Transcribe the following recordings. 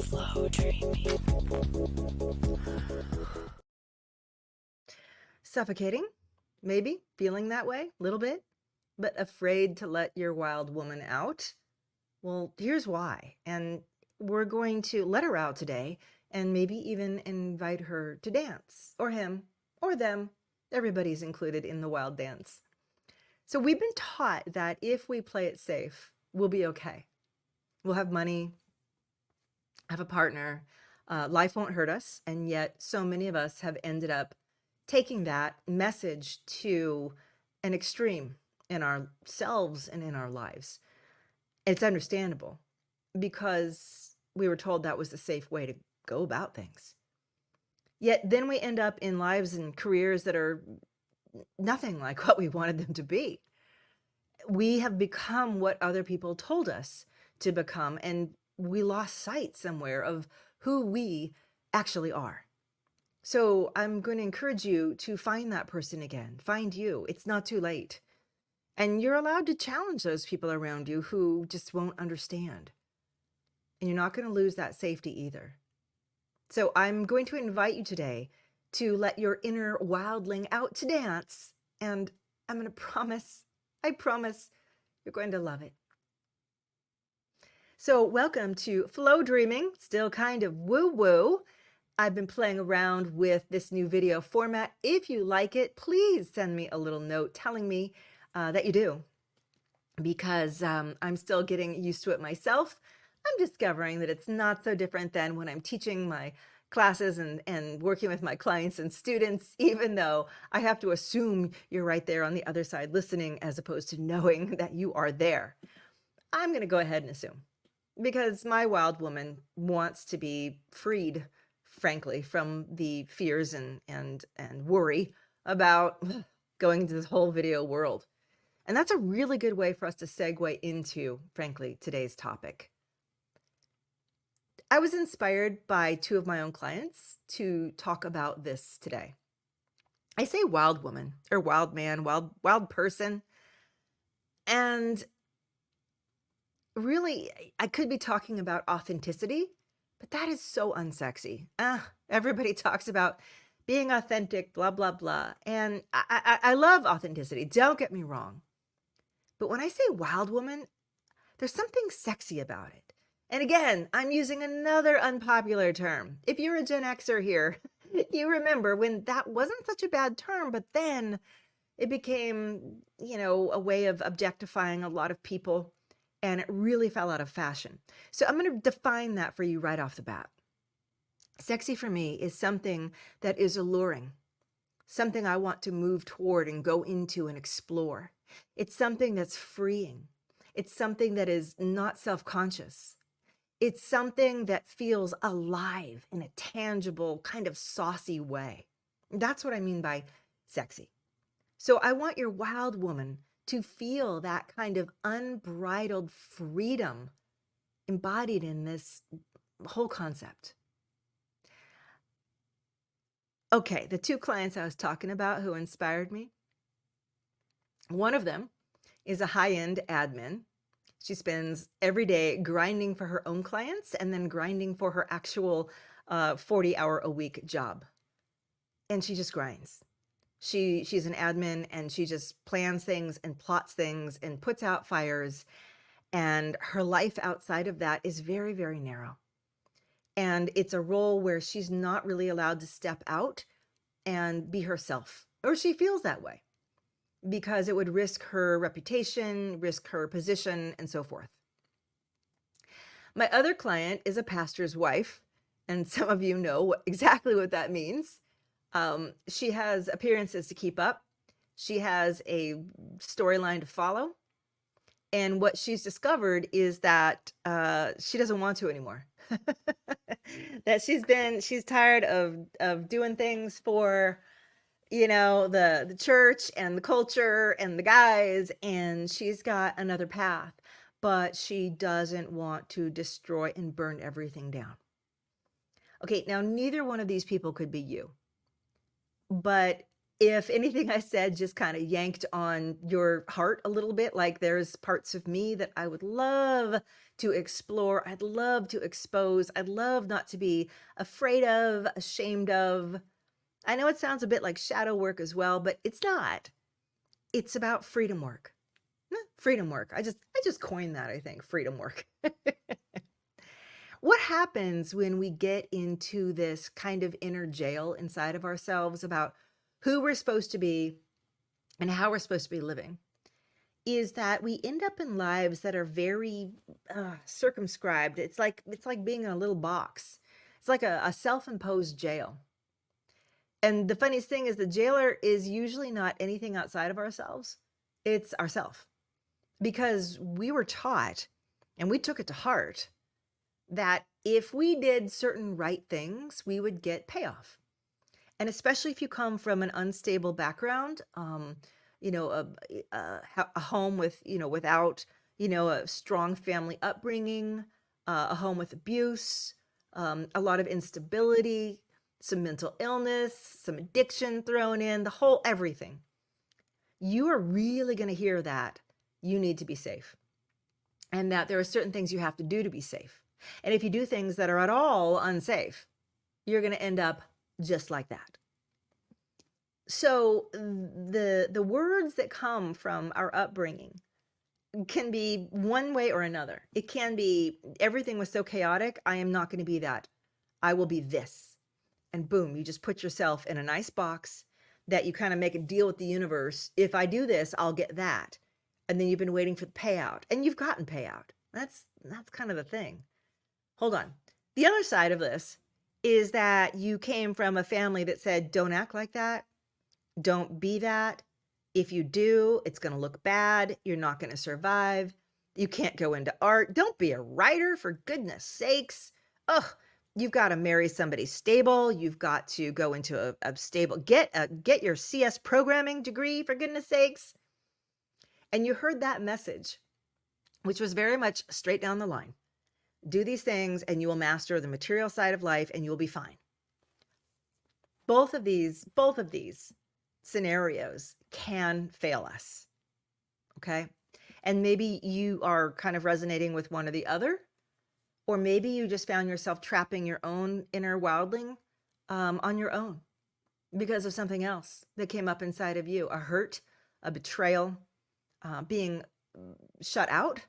Flowdreaming. Suffocating? Maybe feeling that way a little bit, but afraid to let your wild woman out? Well, here's why. And we're going to let her out today and maybe even invite her to dance, or him, or them. Everybody's included in the wild dance. So we've been taught that if we play it safe, we'll be okay. We'll have money, have a partner, life won't hurt us. And yet so many of us have ended up taking that message to an extreme in ourselves and in our lives. It's understandable because we were told that was the safe way to go about things. Yet then we end up in lives and careers that are nothing like what we wanted them to be. We have become what other people told us to become, and we lost sight somewhere of who we actually are. So I'm going to encourage you to find that person again. Find you. It's not too late. And you're allowed to challenge those people around you who just won't understand. And you're not going to lose that safety either. So I'm going to invite you today to let your inner wildling out to dance. And I'm going to promise, I promise, you're going to love it. So welcome to Flowdreaming, still kind of woo-woo. I've been playing around with this new video format. If you like it, please send me a little note telling me that you do, because I'm still getting used to it myself. I'm discovering that it's not so different than when I'm teaching my classes and working with my clients and students, even though I have to assume you're right there on the other side listening as opposed to knowing that you are there. I'm going to go ahead and assume, because my wild woman wants to be freed, frankly, from the fears and worry about going into this whole video world. And that's a really good way for us to segue into, frankly, today's topic. I was inspired by two of my own clients to talk about this today. I say wild woman or wild man, wild person. And really, I could be talking about authenticity, but that is so unsexy. Everybody talks about being authentic, blah, blah, blah. And I love authenticity. Don't get me wrong. But when I say wild woman, there's something sexy about it. And again, I'm using another unpopular term. If you're a Gen Xer here, you remember when that wasn't such a bad term, but then it became, a way of objectifying a lot of people, and it really fell out of fashion. So I'm going to define that for you right off the bat. Sexy for me is something that is alluring, something I want to move toward and go into and explore. It's something that's freeing. It's something that is not self-conscious. It's something that feels alive in a tangible, kind of saucy way. That's what I mean by sexy. So I want your wild woman to feel that kind of unbridled freedom embodied in this whole concept. Okay, the two clients I was talking about who inspired me, one of them is a high-end admin. She spends every day grinding for her own clients and then grinding for her actual 40-hour-a-week job. And she just grinds. She's an admin, and she just plans things and plots things and puts out fires. And her life outside of that is very, very narrow. And it's a role where she's not really allowed to step out and be herself, or she feels that way, because it would risk her reputation, risk her position, and so forth. My other client is a pastor's wife, and some of you know exactly what that means. She has appearances to keep up. She has a storyline to follow. And what she's discovered is that she doesn't want to anymore. That she's tired of doing things for, the church and the culture and the guys, and she's got another path, but she doesn't want to destroy and burn everything down. Okay, now neither one of these people could be you, but If anything I said just kind of yanked on your heart a little bit, like there's parts of me that I would love to explore, I'd love to expose, I'd love not to be afraid of, ashamed of. I know it sounds a bit like shadow work as well, but it's not. It's about freedom work. Freedom work. I just coined that, I think, freedom work. What happens when we get into this kind of inner jail inside of ourselves about who we're supposed to be and how we're supposed to be living is that we end up in lives that are very circumscribed. It's like being in a little box. It's like a self-imposed jail. And the funniest thing is the jailer is usually not anything outside of ourselves. It's ourself. Because we were taught, and we took it to heart, that if we did certain right things, we would get payoff. And especially if you come from an unstable background, you know, a home with, without, a strong family upbringing, a home with abuse, a lot of instability, some mental illness, some addiction thrown in, the whole everything. You are really going to hear that you need to be safe and that there are certain things you have to do to be safe. And if you do things that are at all unsafe, you're going to end up just like that. So the words that come from our upbringing can be one way or another. It can be everything was so chaotic, I am not going to be that. I will be this. And boom, you just put yourself in a nice box that you kind of make a deal with the universe. If I do this, I'll get that. And then you've been waiting for the payout and you've gotten payout. That's kind of the thing. Hold on. The other side of this is that you came from a family that said, don't act like that. Don't be that. If you do, it's going to look bad. You're not going to survive. You can't go into art. Don't be a writer, for goodness sakes. Ugh, you've got to marry somebody stable. You've got to go into a stable, get your CS programming degree, for goodness sakes. And you heard that message, which was very much straight down the line. Do these things and you will master the material side of life and you will be fine. Both of these scenarios can fail us. Okay. And maybe you are kind of resonating with one or the other, or maybe you just found yourself trapping your own inner wildling on your own because of something else that came up inside of you, a hurt, a betrayal, being shut out.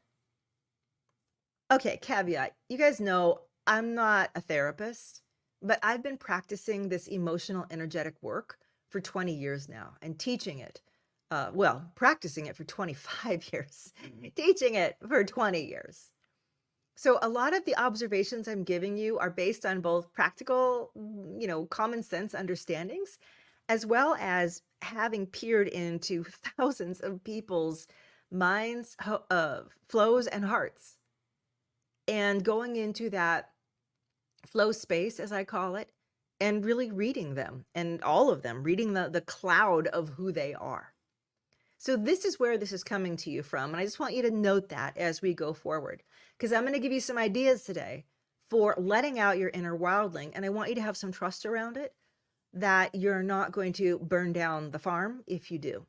Okay, caveat. You guys know I'm not a therapist, but I've been practicing this emotional energetic work for 20 years now and teaching it. Practicing it for 25 years, teaching it for 20 years. So a lot of the observations I'm giving you are based on both practical, common sense understandings, as well as having peered into thousands of people's minds, flows, and hearts, and going into that flow space, as I call it, and really reading them, and all of them, reading the cloud of who they are. So this is where this is coming to you from. And I just want you to note that as we go forward, because I'm going to give you some ideas today for letting out your inner wildling. And I want you to have some trust around it, that you're not going to burn down the farm if you do.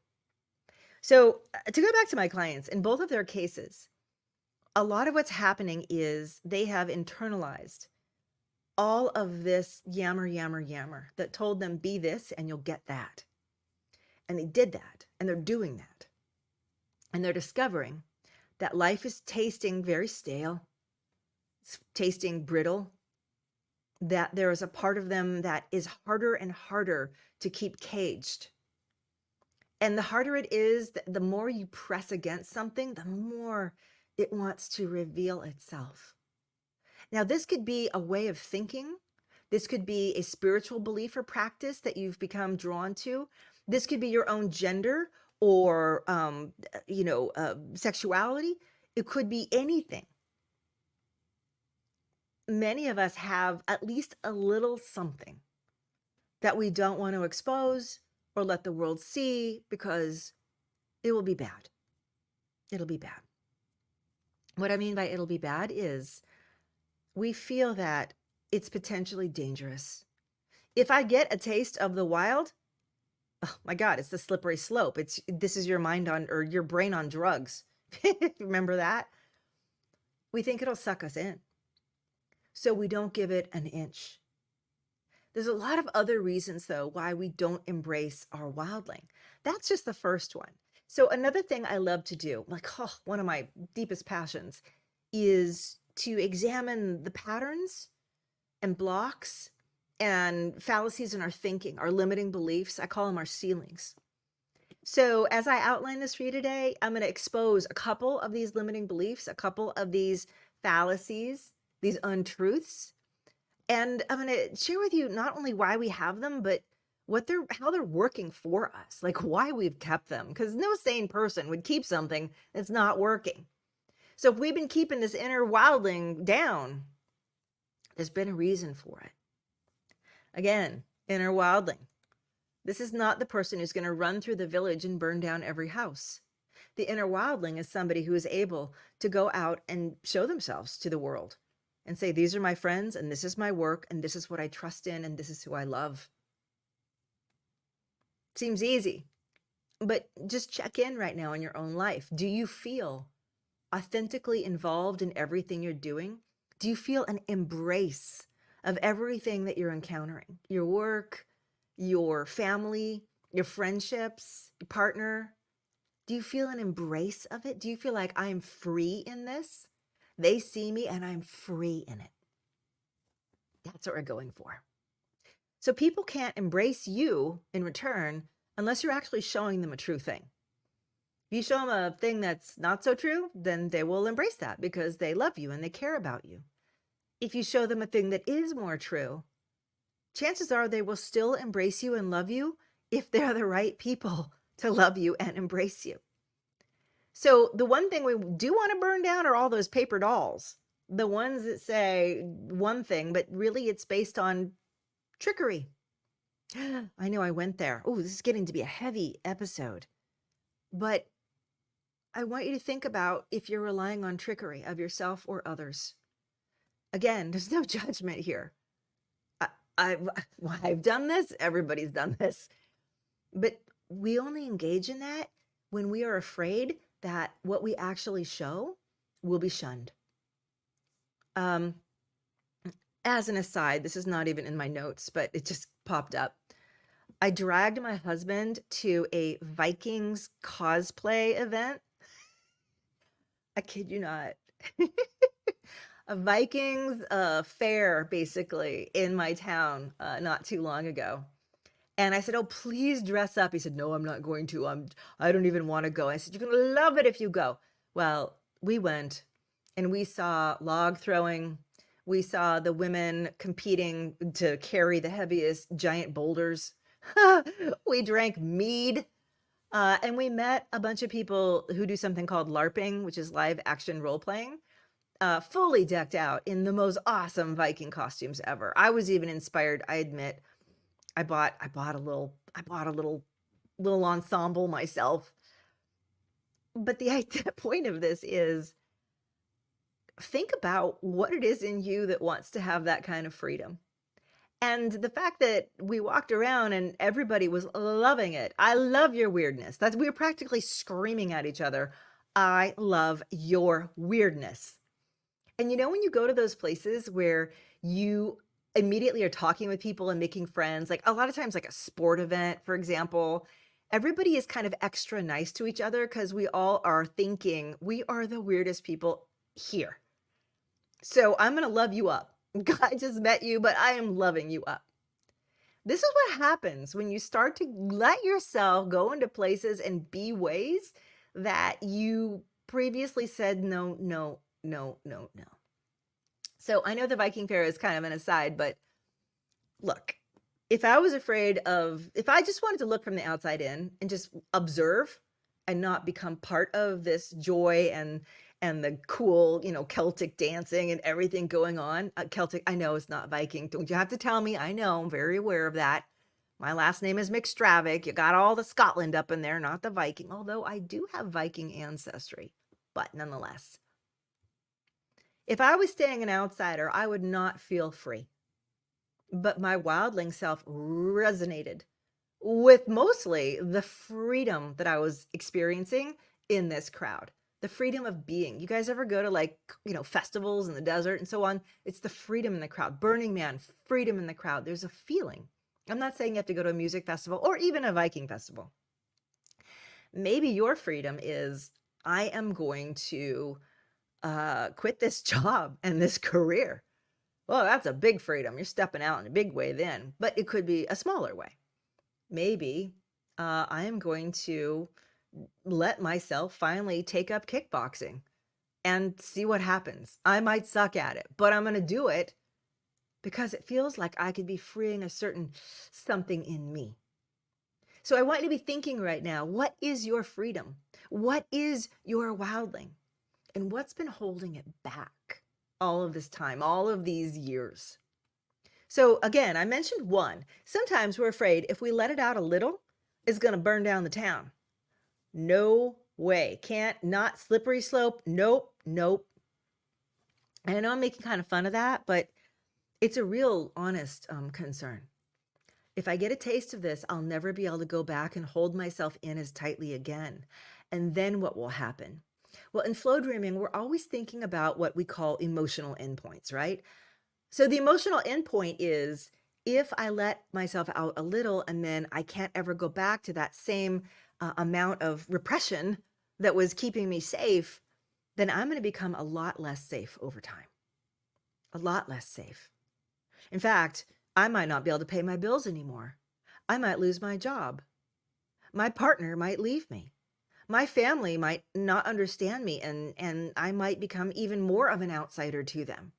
So to go back to my clients, in both of their cases, a lot of what's happening is they have internalized all of this yammer that told them, be this and you'll get that. And they did that, and they're doing that. And they're discovering that life is tasting very stale. It's tasting brittle. That there is a part of them that is harder and harder to keep caged. And the harder it is, the more you press against something, the more it wants to reveal itself. Now, this could be a way of thinking. This could be a spiritual belief or practice that you've become drawn to. This could be your own gender or, sexuality. It could be anything. Many of us have at least a little something that we don't want to expose or let the world see because it will be bad. It'll be bad. What I mean by it'll be bad is we feel that it's potentially dangerous. If I get a taste of the wild, Oh my God, it's the slippery slope. This is your mind on, or your brain on drugs. Remember that? We think it'll suck us in, so we don't give it an inch. There's a lot of other reasons, though, why we don't embrace our wildling. That's just the first one. So another thing I love to do, like, oh, one of my deepest passions, is to examine the patterns and blocks and fallacies in our thinking, our limiting beliefs. I call them our ceilings. So as I outline this for you today, I'm going to expose a couple of these limiting beliefs, a couple of these fallacies, these untruths, and I'm going to share with you not only why we have them, but how they're working for us, like why we've kept them, because no sane person would keep something that's not working. So if we've been keeping this inner wildling down, there's been a reason for it. Again, inner wildling. This is not the person who's going to run through the village and burn down every house. The inner wildling is somebody who is able to go out and show themselves to the world and say, these are my friends, and this is my work, and this is what I trust in, and this is who I love. Seems easy, but just check in right now in your own life. Do you feel authentically involved in everything you're doing? Do you feel an embrace of everything that you're encountering? Your work, your family, your friendships, your partner? Do you feel an embrace of it? Do you feel like I'm free in this? They see me and I'm free in it. That's what we're going for. So people can't embrace you in return unless you're actually showing them a true thing. If you show them a thing that's not so true, then they will embrace that because they love you and they care about you. If you show them a thing that is more true, chances are they will still embrace you and love you if they're the right people to love you and embrace you. So the one thing we do want to burn down are all those paper dolls, the ones that say one thing, but really it's based on trickery. I know I went there. Oh, this is getting to be a heavy episode, but I want you to think about if you're relying on trickery of yourself or others. Again, there's no judgment here. I've done this. Everybody's done this. But we only engage in that when we are afraid that what we actually show will be shunned. As an aside, this is not even in my notes, but it just popped up. I dragged my husband to a Vikings cosplay event. I kid you not. A Vikings fair, basically, in my town not too long ago. And I said, oh, please dress up. He said, no, I'm not going to. I don't even want to go. I said, you're going to love it if you go. Well, we went and we saw log throwing. We saw the women competing to carry the heaviest giant boulders. We drank mead. And we met a bunch of people who do something called LARPing, which is live action role playing, fully decked out in the most awesome Viking costumes ever. I was even inspired, I admit. I bought a little ensemble myself. But the point of this is, think about what it is in you that wants to have that kind of freedom. And the fact that we walked around and everybody was loving it. I love your weirdness. We were practically screaming at each other. I love your weirdness. And you know, when you go to those places where you immediately are talking with people and making friends, like a lot of times, like a sport event, for example, everybody is kind of extra nice to each other because we all are thinking we are the weirdest people here. So I'm going to love you up. I just met you, but I am loving you up. This is what happens when you start to let yourself go into places and be ways that you previously said, no, no, no, no, no. So I know the Viking Fair is kind of an aside, but look, if I just wanted to look from the outside in and just observe and not become part of this joy and the cool, Celtic dancing and everything going on. Celtic, I know it's not Viking. Don't you have to tell me? I know, I'm very aware of that. My last name is McStravick. You got all the Scotland up in there, not the Viking, although I do have Viking ancestry, but nonetheless. If I was staying an outsider, I would not feel free. But my wildling self resonated with mostly the freedom that I was experiencing in this crowd. The freedom of being. You guys ever go to like, festivals in the desert and so on? It's the freedom in the crowd. Burning Man, freedom in the crowd. There's a feeling. I'm not saying you have to go to a music festival or even a Viking festival. Maybe your freedom is, I am going to quit this job and this career. Well, that's a big freedom. You're stepping out in a big way then, but it could be a smaller way. Maybe I am going to let myself finally take up kickboxing and see what happens. I might suck at it, but I'm going to do it because it feels like I could be freeing a certain something in me. So I want you to be thinking right now, what is your freedom? What is your wildling? And what's been holding it back all of this time, all of these years? So again, I mentioned one. Sometimes we're afraid if we let it out a little, it's going to burn down the town. No way. Can't, not slippery slope. Nope, nope. And I know I'm making kind of fun of that, but it's a real honest concern. If I get a taste of this, I'll never be able to go back and hold myself in as tightly again. And then what will happen? Well, in flow dreaming, we're always thinking about what we call emotional endpoints, right? So the emotional endpoint is if I let myself out a little and then I can't ever go back to that same amount of repression that was keeping me safe, then I'm going to become a lot less safe over time. A lot less safe. In fact, I might not be able to pay my bills anymore. I might lose my job. My partner might leave me. My family might not understand me, and I might become even more of an outsider to them.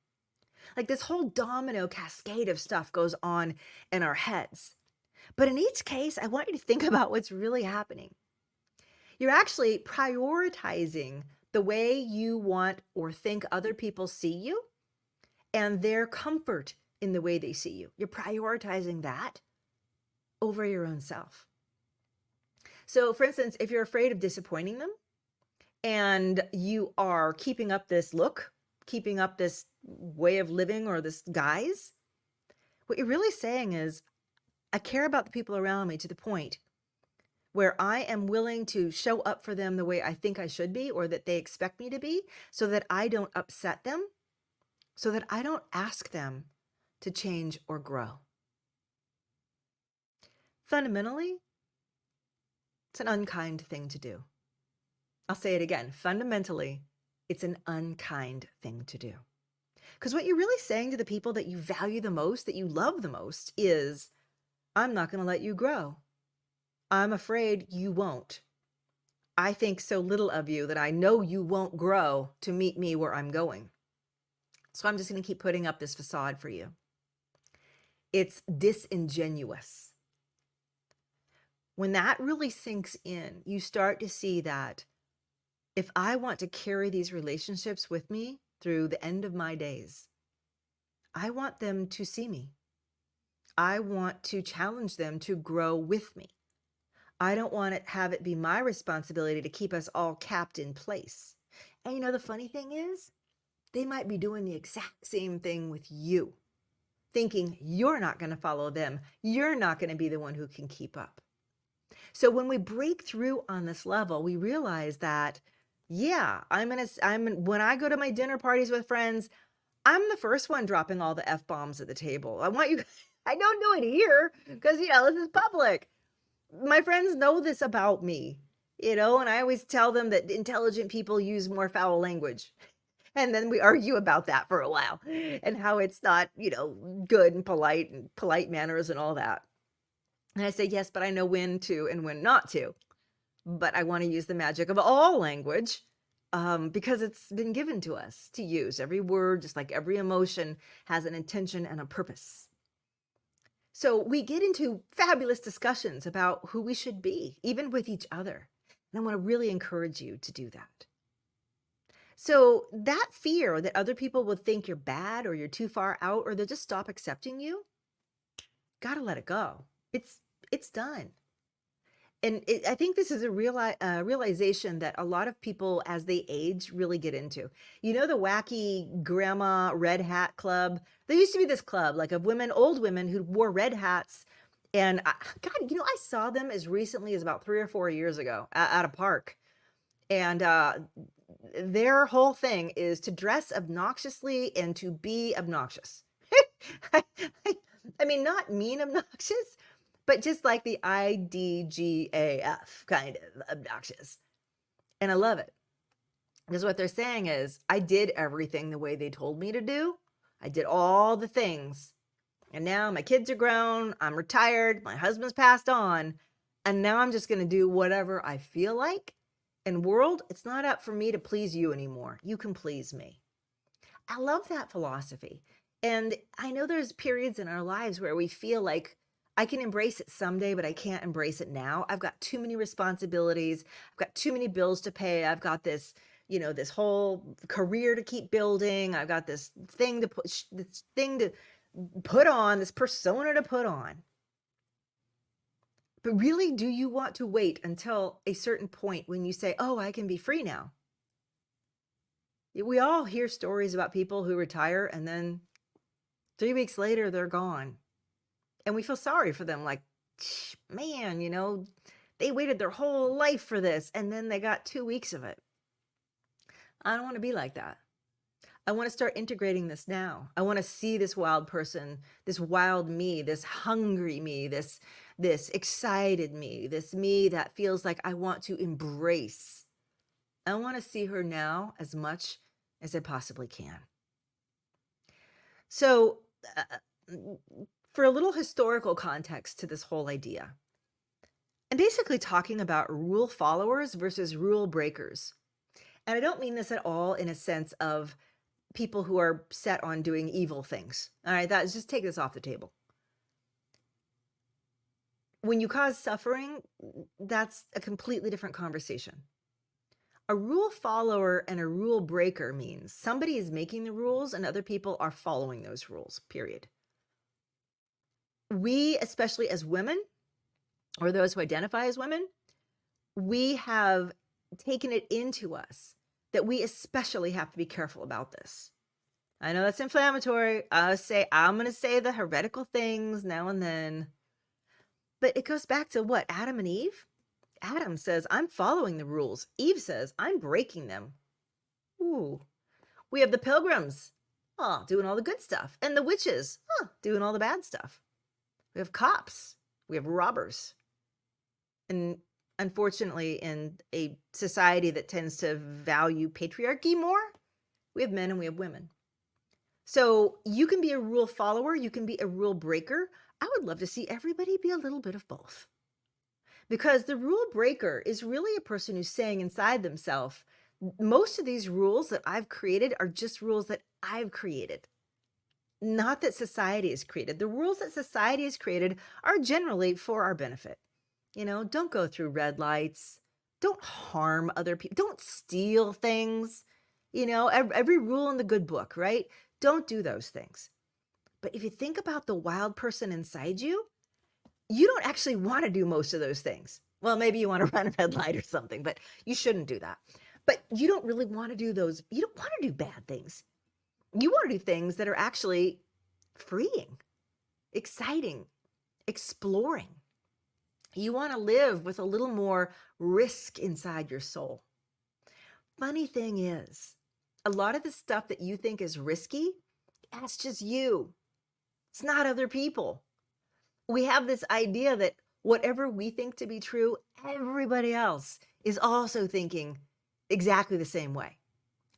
Like this whole domino cascade of stuff goes on in our heads. But in each case, I want you to think about what's really happening. You're actually prioritizing the way you want or think other people see you and their comfort in the way they see you. You're prioritizing that over your own self. So for instance, if you're afraid of disappointing them and you are keeping up this look, keeping up this way of living or this guise, what you're really saying is, I care about the people around me to the point where I am willing to show up for them the way I think I should be or that they expect me to be so that I don't upset them, so that I don't ask them to change or grow. Fundamentally, it's an unkind thing to do. I'll say it again. Fundamentally, it's an unkind thing to do. Because what you're really saying to the people that you value the most, that you love the most, is, I'm not going to let you grow. I'm afraid you won't. I think so little of you that I know you won't grow to meet me where I'm going. So I'm just going to keep putting up this facade for you. It's disingenuous. When that really sinks in, you start to see that if I want to carry these relationships with me through the end of my days, I want them to see me. I want to challenge them to grow with me. I don't want to have it be my responsibility to keep us all capped in place. And the funny thing is, they might be doing the exact same thing with you, thinking you're not going to follow them. You're not going to be the one who can keep up. So when we break through on this level, we realize that, yeah, when I go to my dinner parties with friends, I'm the first one dropping all the F-bombs at the table. I don't do it here because, this is public. My friends know this about me, and I always tell them that intelligent people use more foul language. And then we argue about that for a while and how it's not, good and polite manners and all that. And I say, yes, but I know when to and when not to. But I want to use the magic of all language because it's been given to us to use. Every word, just like every emotion, has an intention and a purpose. So we get into fabulous discussions about who we should be, even with each other. And I want to really encourage you to do that. So that fear that other people will think you're bad or you're too far out or they'll just stop accepting you, got to let it go. It's done. And I think this is a realization that a lot of people as they age really get into. The wacky grandma red hat club? There used to be this club like of old women who wore red hats And God, I saw them as recently as about 3 or 4 years ago at a park. And their whole thing is to dress obnoxiously and to be obnoxious. I, I I mean, not mean obnoxious, but just like the IDGAF kind of obnoxious. And I love it. Because what they're saying is, I did everything the way they told me to do. I did all the things. And now my kids are grown. I'm retired. My husband's passed on. And now I'm just going to do whatever I feel like. And world, it's not up for me to please you anymore. You can please me. I love that philosophy. And I know there's periods in our lives where we feel like I can embrace it someday, but I can't embrace it now. I've got too many responsibilities. I've got too many bills to pay. I've got this, this whole career to keep building. I've got this thing to put on, this persona to put on. But really, do you want to wait until a certain point when you say, oh, I can be free now? We all hear stories about people who retire and then 3 weeks later, they're gone. And we feel sorry for them. Like, man, they waited their whole life for this and then they got 2 weeks of it. I don't want to be like that. I want to start integrating this now. I want to see this wild person, this wild me, this hungry me, this excited me, this me that feels like I want to embrace. I want to see her now as much as I possibly can. So, for a little historical context to this whole idea, I'm basically talking about rule followers versus rule breakers. And I don't mean this at all in a sense of people who are set on doing evil things. All right, just take this off the table. When you cause suffering, that's a completely different conversation. A rule follower and a rule breaker means somebody is making the rules and other people are following those rules, period. We, especially as women, or those who identify as women, we have taken it into us that we especially have to be careful about this. I know that's inflammatory. I'm going to say the heretical things now and then. But it goes back to what? Adam and Eve? Adam says, I'm following the rules. Eve says, I'm breaking them. Ooh. We have the pilgrims, doing all the good stuff. And the witches, doing all the bad stuff. We have cops. We have robbers. And unfortunately, in a society that tends to value patriarchy more, we have men and we have women. So you can be a rule follower. You can be a rule breaker. I would love to see everybody be a little bit of both. Because the rule breaker is really a person who's saying inside themselves, most of these rules that I've created are just rules that I've created. Not that society has created. The rules that society has created are generally for our benefit. Don't go through red lights. Don't harm other people. Don't steal things. Every rule in the good book, right? Don't do those things. But if you think about the wild person inside you, you don't actually want to do most of those things. Well, maybe you want to run a red light or something, but you shouldn't do that. But you don't really want to do those. You don't want to do bad things. You want to do things that are actually freeing, exciting, exploring. You want to live with a little more risk inside your soul. Funny thing is, a lot of the stuff that you think is risky, that's just you. It's not other people. We have this idea that whatever we think to be true, everybody else is also thinking exactly the same way.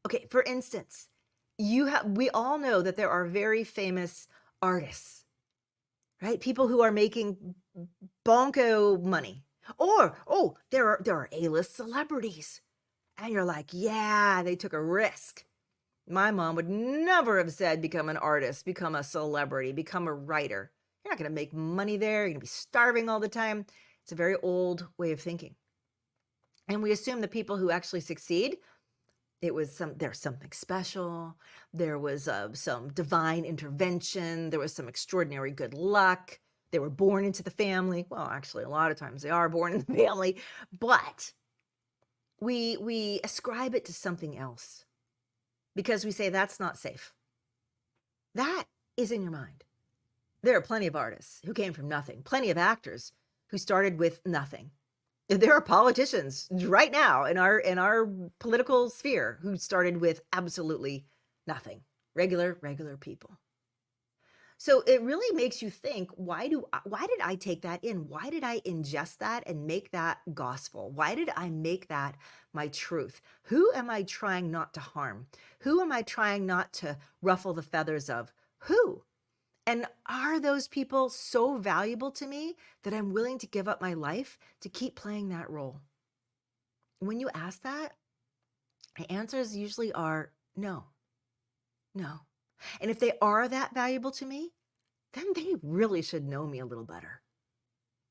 Okay, for instance, we all know that there are very famous artists, right? People who are making bonko money. Or, there are A-list celebrities. And you're like, yeah, they took a risk. My mom would never have said become an artist, become a celebrity, become a writer. You're not going to make money there. You're going to be starving all the time. It's a very old way of thinking. And we assume the people who actually succeed, there's something special. There was some divine intervention. There was some extraordinary good luck. They were born into the family. Well, actually, a lot of times they are born in the family. But we ascribe it to something else because we say that's not safe. That is in your mind. There are plenty of artists who came from nothing, plenty of actors who started with nothing. There are politicians right now in our political sphere who started with absolutely nothing. Regular people. So it really makes you think, why did I take that in? Why did I ingest that and make that gospel? Why did I make that my truth? Who am I trying not to harm? Who am I trying not to ruffle the feathers of? Who? And are those people so valuable to me that I'm willing to give up my life to keep playing that role? When you ask that, the answers usually are no, no. And if they are that valuable to me, then they really should know me a little better.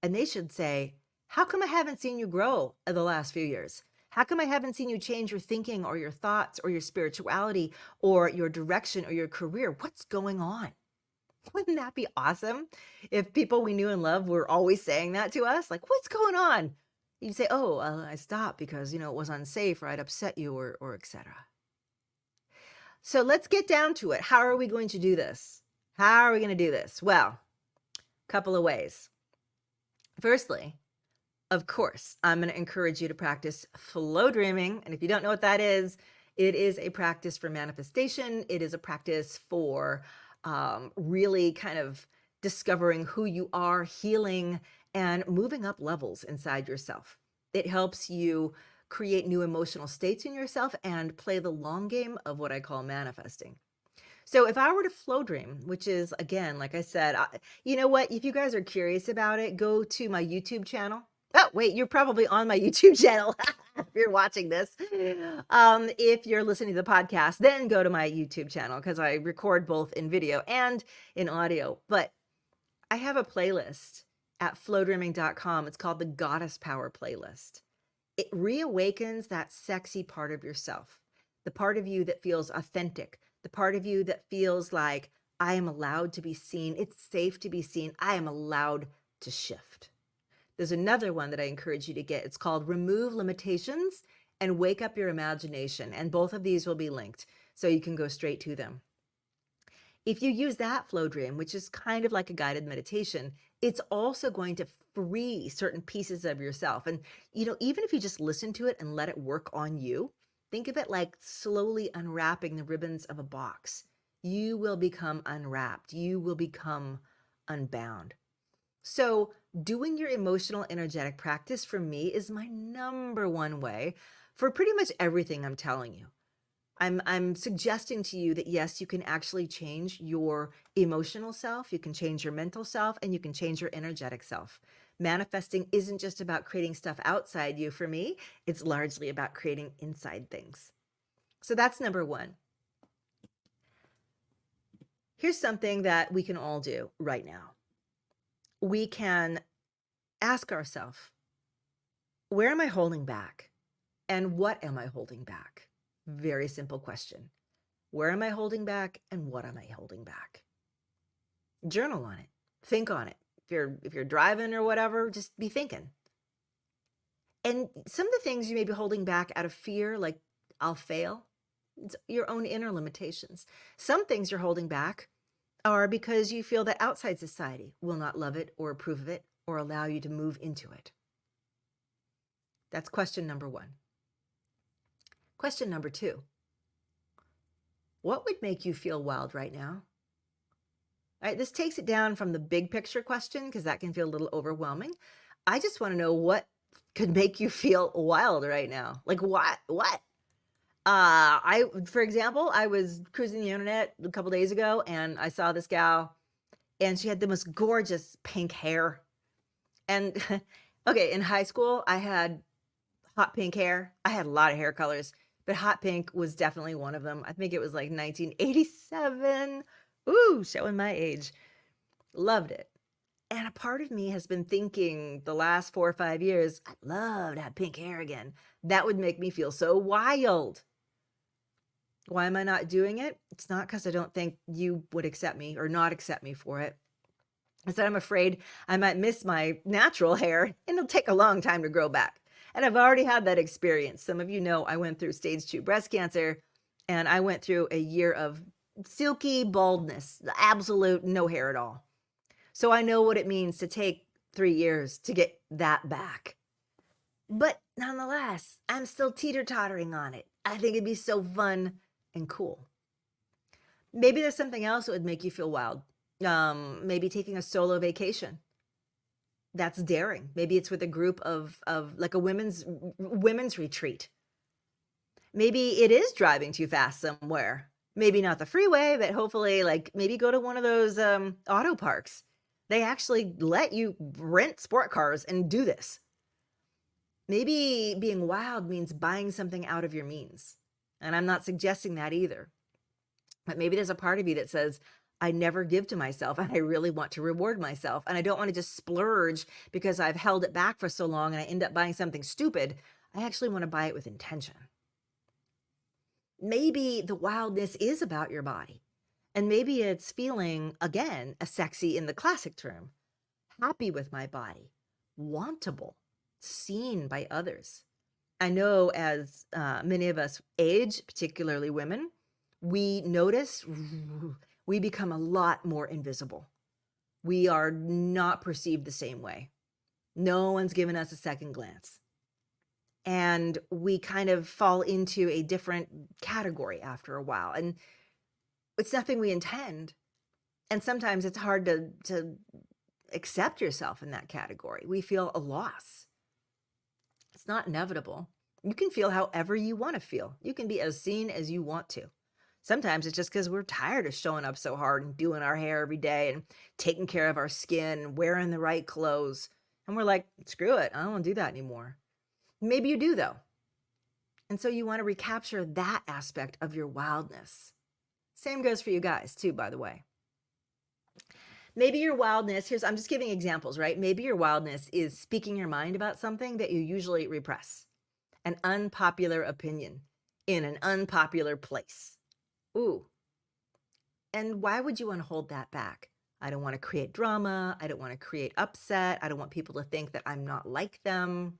And they should say, how come I haven't seen you grow in the last few years? How come I haven't seen you change your thinking or your thoughts or your spirituality or your direction or your career? What's going on? Wouldn't that be awesome if people we knew and loved were always saying that to us? Like, what's going on? You'd say, oh, I stopped because, it was unsafe or I'd upset you or etc. So let's get down to it. How are we going to do this? How are we going to do this? Well, a couple of ways. Firstly, of course, I'm going to encourage you to practice flow dreaming. And if you don't know what that is, it is a practice for manifestation. It is a practice for really kind of discovering who you are, healing, and moving up levels inside yourself. It helps you create new emotional states in yourself and play the long game of what I call manifesting. So if I were to flow dream, which is, again, like I said, you know what? If you guys are curious about it, go to my YouTube channel. Oh, wait, you're probably on my YouTube channel if you're watching this. If you're listening to the podcast, then go to my YouTube channel because I record both in video and in audio. But I have a playlist at flowdreaming.com. It's called the Goddess Power Playlist. It reawakens that sexy part of yourself, the part of you that feels authentic, the part of you that feels like I am allowed to be seen. It's safe to be seen. I am allowed to shift. There's another one that I encourage you to get. It's called Remove Limitations and Wake Up Your Imagination. And both of these will be linked so you can go straight to them. If you use that flow dream, which is kind of like a guided meditation, it's also going to free certain pieces of yourself. And, even if you just listen to it and let it work on you, think of it like slowly unwrapping the ribbons of a box. You will become unwrapped. You will become unbound. So doing your emotional energetic practice for me is my number one way for pretty much everything I'm telling you. I'm suggesting to you that yes, you can actually change your emotional self, you can change your mental self, and you can change your energetic self. Manifesting isn't just about creating stuff outside you for me, it's largely about creating inside things. So that's number one. Here's something that we can all do right now. We can ask ourselves, where am I holding back? And what am I holding back? Very simple question. Where am I holding back and what am I holding back? Journal on it. Think on it. If you're driving or whatever, just be thinking. And some of the things you may be holding back out of fear, like I'll fail, it's your own inner limitations. Some things you're holding back are because you feel that outside society will not love it or approve of it or allow you to move into it. That's question number one. Question number two. What would make you feel wild right now? All right, this takes it down from the big picture question because that can feel a little overwhelming. I just want to know what could make you feel wild right now. Like what? For example, I was cruising the internet a couple days ago and I saw this gal and she had the most gorgeous pink hair. And okay, in high school, I had hot pink hair. I had a lot of hair colors, but hot pink was definitely one of them. I think it was like 1987. Ooh, showing my age. Loved it. And a part of me has been thinking the last 4 or 5 years, I'd love to have pink hair again. That would make me feel so wild. Why am I not doing it? It's not because I don't think you would accept me or not accept me for it. It's that I'm afraid I might miss my natural hair and it'll take a long time to grow back. And I've already had that experience. Some of you know I went through stage 2 breast cancer and I went through a year of silky baldness, absolute no hair at all. So I know what it means to take 3 years to get that back. But nonetheless, I'm still teeter-tottering on it. I think it'd be so fun and cool. Maybe there's something else that would make you feel wild. Maybe taking a solo vacation. That's daring. Maybe it's with a group of like a women's retreat. Maybe it is driving too fast somewhere. Maybe not the freeway, but hopefully like maybe go to one of those auto parks. They actually let you rent sport cars and do this. Maybe being wild means buying something out of your means. And I'm not suggesting that either. But maybe there's a part of you that says, I never give to myself and I really want to reward myself. And I don't want to just splurge because I've held it back for so long and I end up buying something stupid. I actually want to buy it with intention. Maybe the wildness is about your body. And maybe it's feeling, again, a sexy in the classic term, happy with my body, wantable, seen by others. I know as many of us age, particularly women, we notice we become a lot more invisible. We are not perceived the same way. No one's given us a second glance. And we kind of fall into a different category after a while. And it's nothing we intend. And sometimes it's hard to accept yourself in that category. We feel a loss. It's not inevitable. You can feel however you want to feel. You can be as seen as you want to. Sometimes it's just because we're tired of showing up so hard and doing our hair every day and taking care of our skin and wearing the right clothes. And we're like, screw it. I don't want to do that anymore. Maybe you do, though. And so you want to recapture that aspect of your wildness. Same goes for you guys, too, by the way. Maybe your wildness, I'm just giving examples, right? Maybe your wildness is speaking your mind about something that you usually repress. An unpopular opinion in an unpopular place. Ooh. And why would you want to hold that back? I don't want to create drama. I don't want to create upset. I don't want people to think that I'm not like them.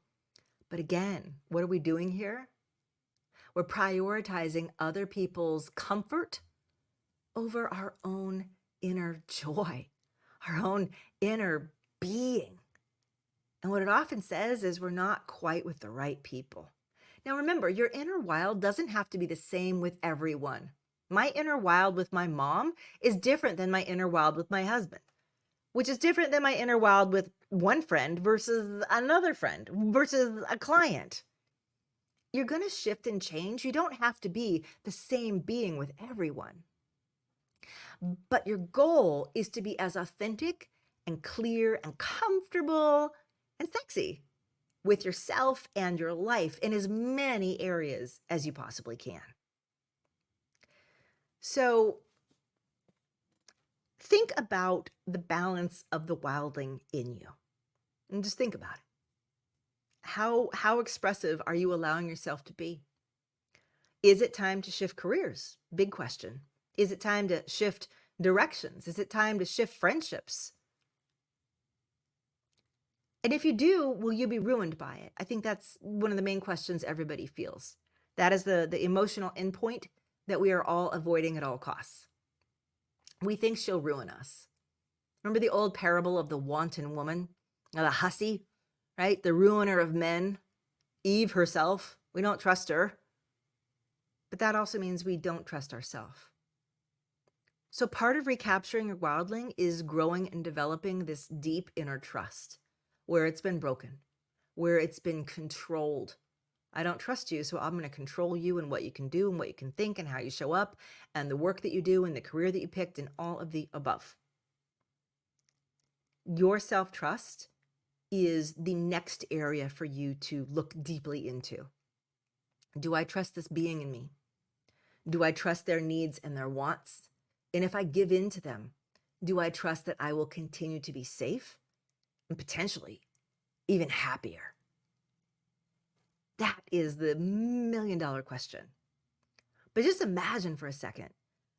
But again, what are we doing here? We're prioritizing other people's comfort over our own inner joy, our own inner being. And what it often says is we're not quite with the right people. Now remember, your inner wild doesn't have to be the same with everyone. My inner wild with my mom is different than my inner wild with my husband, which is different than my inner wild with one friend versus another friend versus a client. You're going to shift and change. You don't have to be the same being with everyone. But your goal is to be as authentic and clear and comfortable and sexy with yourself and your life in as many areas as you possibly can. So think about the balance of the wildling in you. And just think about it. How expressive are you allowing yourself to be? Is it time to shift careers? Big question. Is it time to shift directions? Is it time to shift friendships? And if you do, will you be ruined by it? I think that's one of the main questions everybody feels. That is the emotional endpoint that we are all avoiding at all costs. We think she'll ruin us. Remember the old parable of the wanton woman, the hussy, right? The ruiner of men, Eve herself. We don't trust her. But that also means we don't trust ourselves. So part of recapturing your wildling is growing and developing this deep inner trust where it's been broken, where it's been controlled. I don't trust you, so I'm going to control you and what you can do and what you can think and how you show up and the work that you do and the career that you picked and all of the above. Your self-trust is the next area for you to look deeply into. Do I trust this being in me? Do I trust their needs and their wants? And if I give in to them, do I trust that I will continue to be safe and potentially even happier? That is the million-dollar question. But just imagine for a second,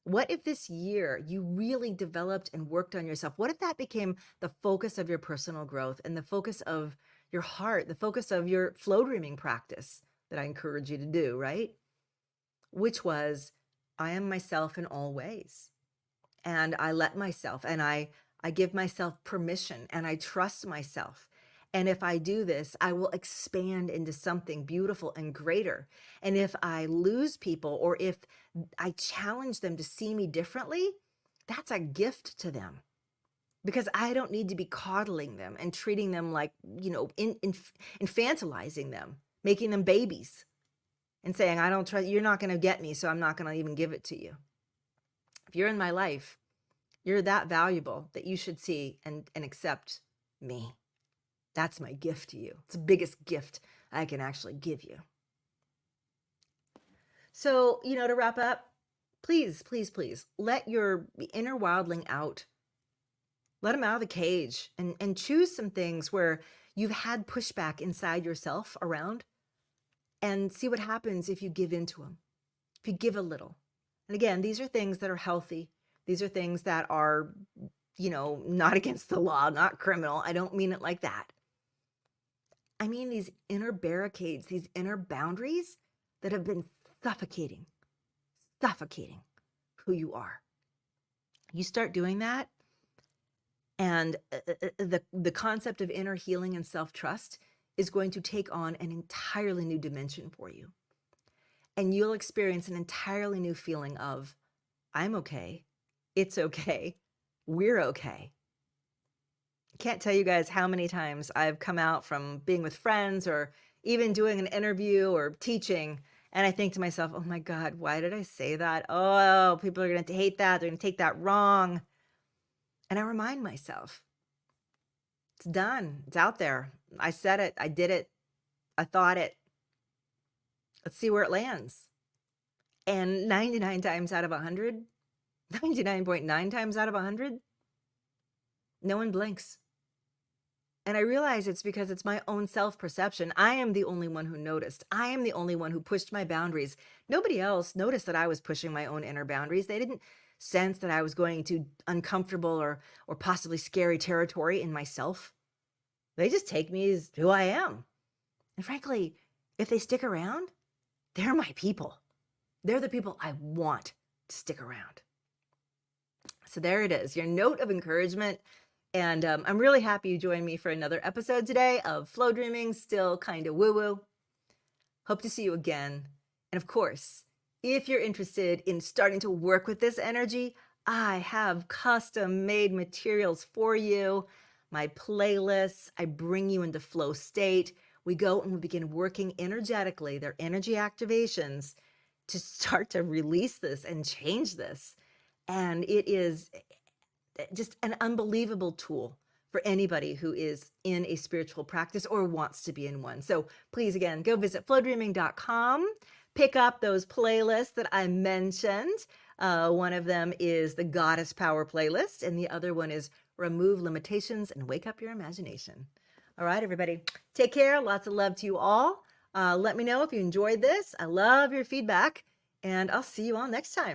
what if this year you really developed and worked on yourself? What if that became the focus of your personal growth and the focus of your heart, the focus of your Flowdreaming practice that I encourage you to do, right? Which was, I am myself in all ways. And I let myself, and I I give myself permission and I trust myself. And if I do this, I will expand into something beautiful and greater. And if I lose people or if I challenge them to see me differently, that's a gift to them because I don't need to be coddling them and treating them like, infantilizing them, making them babies and saying, I don't trust, you're not going to get me, so I'm not going to even give it to you. If you're in my life, you're that valuable that you should see and accept me. That's my gift to you. It's the biggest gift I can actually give you. So, to wrap up, please, please, please let your inner wildling out. Let him out of the cage and choose some things where you've had pushback inside yourself around and see what happens if you give into them, if you give a little. And again, these are things that are healthy. These are things that are, not against the law, not criminal. I don't mean it like that. I mean these inner barricades, these inner boundaries that have been suffocating who you are. You start doing that, and the concept of inner healing and self-trust is going to take on an entirely new dimension for you. And you'll experience an entirely new feeling of, I'm okay, it's okay, we're okay. I can't tell you guys how many times I've come out from being with friends or even doing an interview or teaching, and I think to myself, oh my God, why did I say that? Oh, people are going to hate that. They're going to take that wrong. And I remind myself, it's done. It's out there. I said it. I did it. I thought it. Let's see where it lands. And 99 times out of 100, 99.9 times out of 100, no one blinks. And I realize it's because it's my own self-perception. I am the only one who noticed. I am the only one who pushed my boundaries. Nobody else noticed that I was pushing my own inner boundaries. They didn't sense that I was going to uncomfortable or possibly scary territory in myself. They just take me as who I am. And frankly, if they stick around, they're my people. They're the people I want to stick around. So there it is, your note of encouragement. And I'm really happy you joined me for another episode today of Flowdreaming, still kind of woo-woo. Hope to see you again. And of course, if you're interested in starting to work with this energy, I have custom-made materials for you. My playlists, I bring you into flow state. We go and we begin working energetically, their energy activations, to start to release this and change this. And it is just an unbelievable tool for anybody who is in a spiritual practice or wants to be in one. So please, again, go visit flowdreaming.com, pick up those playlists that I mentioned. One of them is the Goddess Power playlist, and the other one is Remove Limitations and Wake Up Your Imagination. All right, everybody, take care. Lots of love to you all. Let me know if you enjoyed this. I love your feedback, and I'll see you all next time.